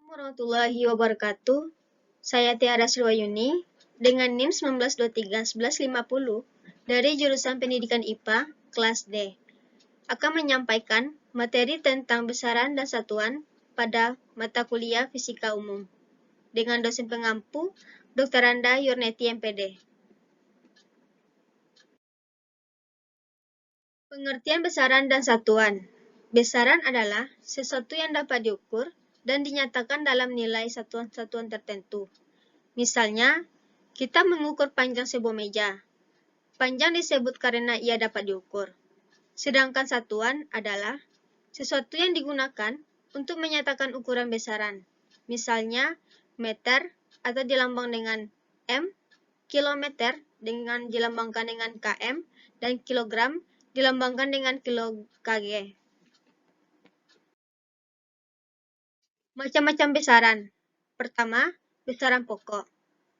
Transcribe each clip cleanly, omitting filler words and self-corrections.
Warahmatullahi wabarakatuh. Saya Tiara Sriwayuni dengan NIM 1923-1150 dari jurusan Pendidikan IPA kelas D akan menyampaikan materi tentang besaran dan satuan pada mata kuliah Fisika Umum dengan dosen pengampu Dr. Anda Yurneti MPD. Pengertian besaran dan satuan. Besaran adalah sesuatu yang dapat diukur dan dinyatakan dalam nilai satuan-satuan tertentu. Misalnya, kita mengukur panjang sebuah meja. Panjang disebut karena ia dapat diukur. Sedangkan satuan adalah sesuatu yang digunakan untuk menyatakan ukuran besaran. Misalnya, meter atau dilambang dengan M, kilometer dengan dilambangkan dengan km, dan kilogram dilambangkan dengan kg. Macam-macam besaran. Pertama, besaran pokok,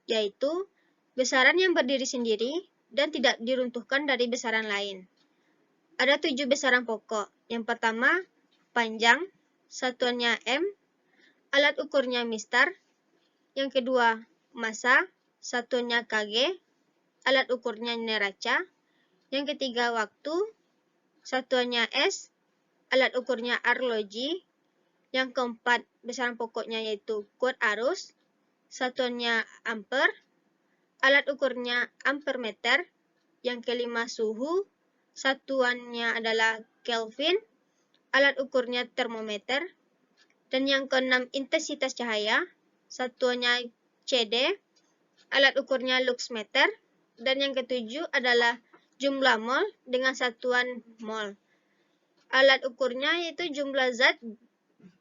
yaitu besaran yang berdiri sendiri dan tidak diruntuhkan dari besaran lain. Ada 7 besaran pokok. Yang pertama, panjang, satuannya M, alat ukurnya mistar. Yang kedua, massa, satuannya kg, alat ukurnya neraca. Yang ketiga, waktu, satuannya S, alat ukurnya arloji. Yang keempat, besaran pokoknya yaitu kuart arus, satuannya ampere, alat ukurnya ampermeter. Yang kelima, suhu, satuannya adalah Kelvin, alat ukurnya termometer. Dan yang keenam, intensitas cahaya, satuannya CD, alat ukurnya luxmeter. Dan yang ketujuh adalah jumlah mol dengan satuan mol. Alat ukurnya yaitu jumlah zat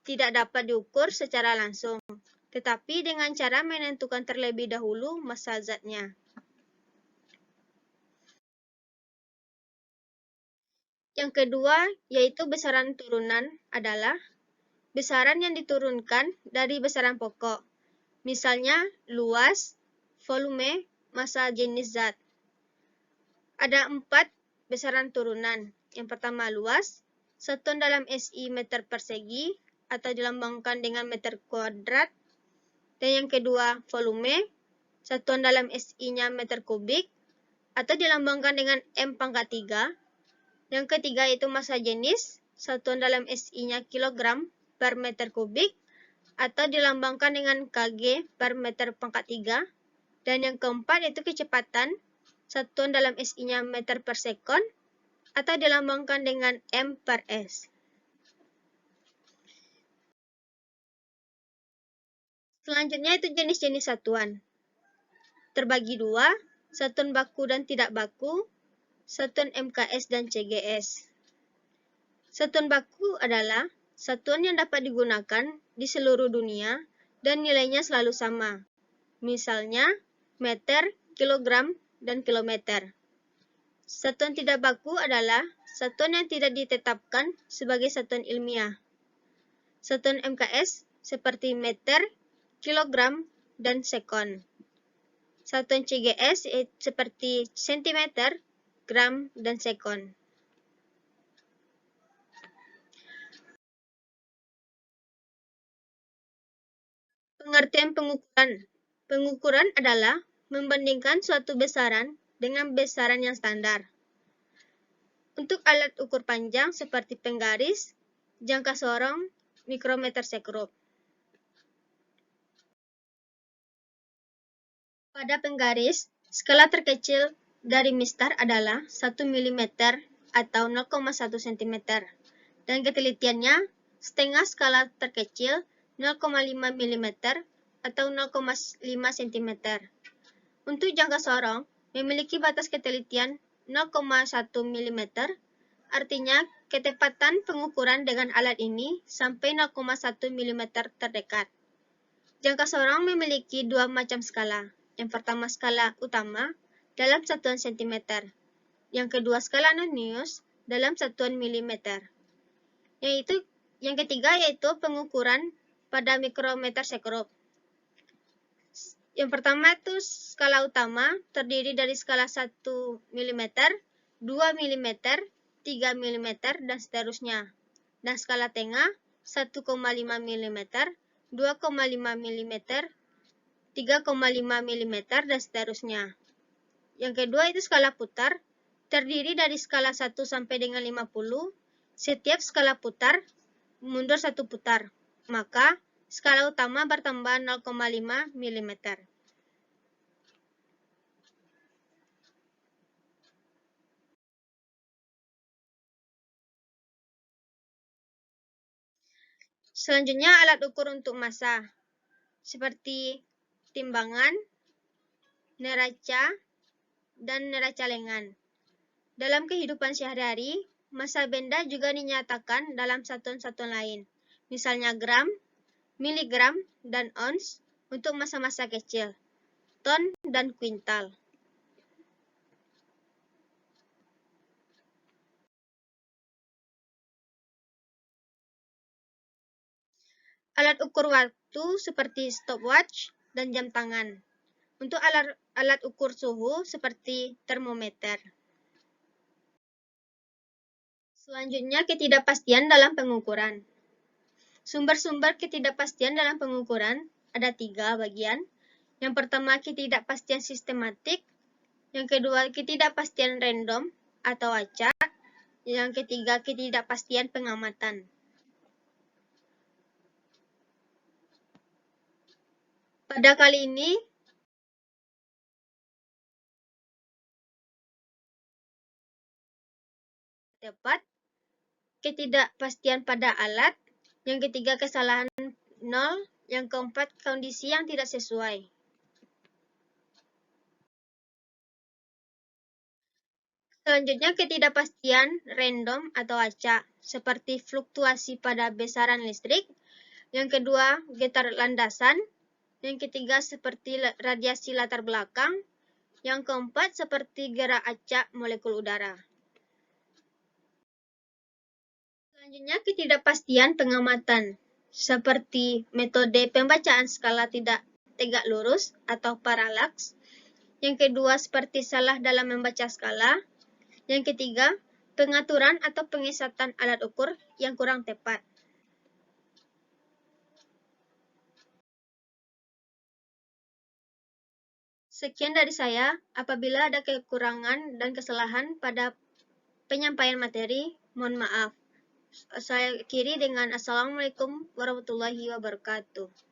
tidak dapat diukur secara langsung, tetapi dengan cara menentukan terlebih dahulu massa zatnya. Yang kedua, yaitu besaran turunan adalah besaran yang diturunkan dari besaran pokok. Misalnya, luas, volume, massa jenis zat. Ada 4 besaran turunan. Yang pertama, luas, satuan dalam SI meter persegi atau dilambangkan dengan meter kuadrat. Dan yang kedua, volume, satuan dalam SI-nya meter kubik atau dilambangkan dengan M pangkat 3. Yang ketiga itu massa jenis, satuan dalam SI-nya kilogram per meter kubik atau dilambangkan dengan kg per meter pangkat 3. Dan yang keempat itu kecepatan, satuan dalam SI-nya meter per sekon atau dilambangkan dengan M per S. Selanjutnya itu jenis-jenis satuan. Terbagi dua, satuan baku dan tidak baku, satuan MKS dan CGS. Satuan baku adalah satuan yang dapat digunakan di seluruh dunia dan nilainya selalu sama. Misalnya, meter, kilogram, dan kilometer. Satuan tidak baku adalah satuan yang tidak ditetapkan sebagai satuan ilmiah. Satuan MKS seperti meter, kilogram, dan sekon. Satuan CGS seperti sentimeter, gram, dan sekon. Pengertian pengukuran. Pengukuran adalah membandingkan suatu besaran dengan besaran yang standar. Untuk alat ukur panjang seperti penggaris, jangka sorong, mikrometer sekrup. Pada penggaris, skala terkecil dari mistar adalah 1 mm atau 0,1 cm. Dan ketelitiannya setengah skala terkecil 0,5 mm atau 0,5 cm. Untuk jangka sorong memiliki batas ketelitian 0,1 mm, artinya ketepatan pengukuran dengan alat ini sampai 0,1 mm terdekat. Jangka sorong memiliki 2 macam skala. Yang pertama skala utama dalam satuan cm. Yang kedua skala nonius dalam satuan milimeter. Yang ketiga yaitu pengukuran pada mikrometer sekrup. Yang pertama itu skala utama terdiri dari skala 1 mm, 2 mm, 3 mm, dan seterusnya. Dan skala tengah 1,5 mm, 2,5 mm, 3,5 mm, dan seterusnya. Yang kedua itu skala putar, terdiri dari skala 1 sampai dengan 50. Setiap skala putar mundur 1 putar, maka skala utama bertambah 0,5 mm. Selanjutnya alat ukur untuk massa, seperti timbangan, neraca, dan neraca lengan. Dalam kehidupan sehari-hari, massa benda juga dinyatakan dalam satuan-satuan lain, misalnya gram, miligram, dan ons untuk massa-massa kecil, ton, dan kuintal. Alat ukur waktu seperti stopwatch dan jam tangan. Untuk alat ukur suhu seperti termometer. Selanjutnya, ketidakpastian dalam pengukuran. Sumber-sumber ketidakpastian dalam pengukuran ada 3 bagian. Yang pertama, ketidakpastian sistematik. Yang kedua, ketidakpastian random atau acak. Yang ketiga, ketidakpastian pengamatan. Pada kali ini, tepat, ketidakpastian pada alat. Yang ketiga, kesalahan 0. Yang keempat, kondisi yang tidak sesuai. Selanjutnya, ketidakpastian random atau acak, seperti fluktuasi pada besaran listrik. Yang kedua, getar landasan. Yang ketiga, seperti radiasi latar belakang. Yang keempat, seperti gerak acak molekul udara. Selanjutnya, ketidakpastian pengamatan, seperti metode pembacaan skala tidak tegak lurus atau paralaks. Yang kedua, seperti salah dalam membaca skala. Yang ketiga, pengaturan atau pengesatan alat ukur yang kurang tepat. Sekian dari saya. Apabila ada kekurangan dan kesalahan pada penyampaian materi, mohon maaf. Saya akhiri dengan Assalamualaikum warahmatullahi wabarakatuh.